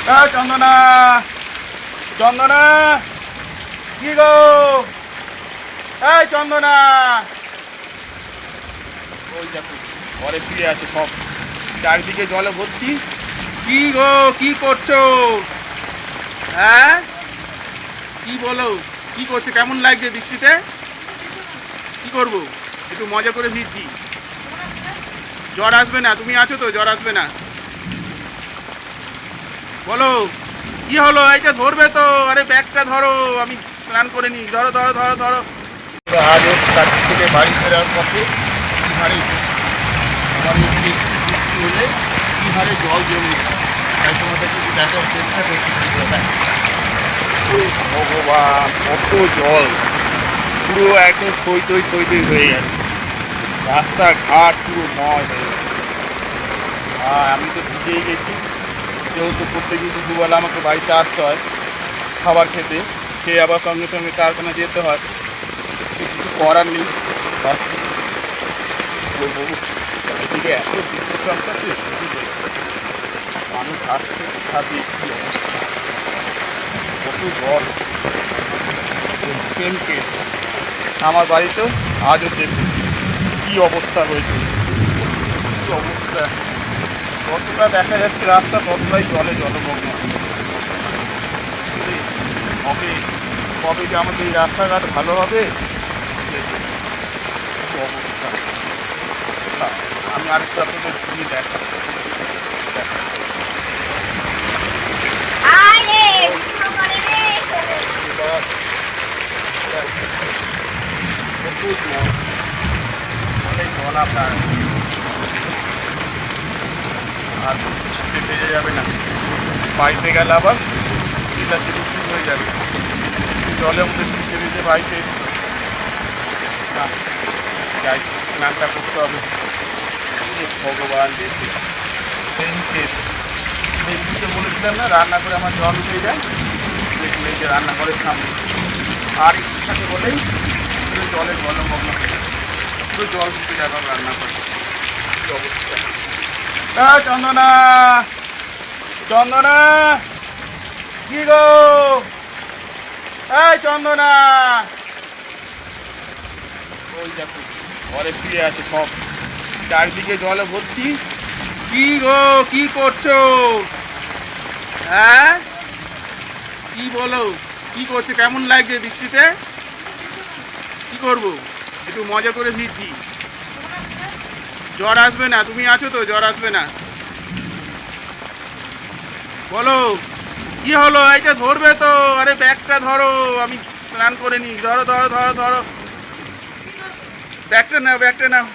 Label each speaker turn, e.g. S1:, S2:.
S1: চন্দনা, চন্দনা, কি গো? এই চন্দনা, ওই দেখো ঘরে ফিরে আছে সব, চারিদিকে জলে ভর্তি। কি গো, কি করছো? হ্যাঁ, কি বলো, কি করছো? কেমন লাগছে বৃষ্টিতে? কি করবো, একটু মজা করে ভিজছি। জ্বর আসবে না? তুমি আছো তো, জ্বর আসবে না? বলো কি হলো? এইটা ধরবে তো? আরে ব্যাগটা ধরো, আমি স্নান করে নিই। ধরো ধরো ধরো ধরো। আজ কাজ থেকে বাড়ি ফেরার পথে কি হারে আমার একটু বৃষ্টি হলে কি হারে জল জমে যায়, তাই তোমাদেরকে একটু দেখার চেষ্টা করছি। ভগবান, কত জল! পুরো একদম থই থই থই থই হয়ে গেছে, রাস্তাঘাট পুরো ময় হয়ে গেছে। আর আমি তো ভিজেই গেছি, যেহেতু প্রত্যেকদিন দুপুরবেলা আমাকে বাড়িতে আসতে হয় খাবার খেতে, খেয়ে আবার সঙ্গে সঙ্গে কারখানা যেতে হয়, কিছু করার নেই। এদিকে এত বিদ্যুৎ চমকাচ্ছে, মানুষ আসছে খাবে, কি অবস্থা, কত জল! সেম কেস আমার বাড়িতেও, আজও দেখি কী অবস্থা হয়েছে, কী অবস্থা! যতটা দেখা যাচ্ছে রাস্তা ততটাই জলে জলমগ্ন। কবে কবে যে আমাদের এই রাস্তাঘাট ভালো হবে, অবস্থা! আমি আরেকটু আপনাদের ছবি দেখাবো। অনেক জল আপনার, আর বৃষ্টিতে ভেজে যাবে না, বাড়িতে গেলে আবার সেটা শুরু হয়ে যাবে। জলের মধ্যে ভিজে ভিজে বাড়িতে যাই, স্নানটা করতে হবে। ভগবান, দেখি মেঘদিকে বলেছিলাম না রান্না করে আমার জল উঠে যায়, দেখুন এই যে রান্নাঘরের সামনে আর একটু সাথে বলেই পুরো জলের জলমগ্ন হয়ে যাবে, পুরো জল ঢুকে যাবে রান্না করে। কি অবস্থা! চন্দনা, চন্দনা, কি গো? এই চন্দনা, ওই দেখো ঘরে ফিরে আছে সব, চারিদিকে জলে ভর্তি। কি গো, কি করছো? হ্যাঁ, কি বলো, কি করছো? কেমন লাগছে বৃষ্টিতে? কি করবো, একটু মজা করে ভিজছি। জ্বর আসবে না? তুমি আছো তো, জ্বর আসবে না? বলো কি হলো? এইটা ধরবে তো? আরে ব্যাগটা ধরো, আমি স্নান করে নিই। ধরো ধরো ধরো ধরো, ব্যাগটা নাও, ব্যাগটা নাও।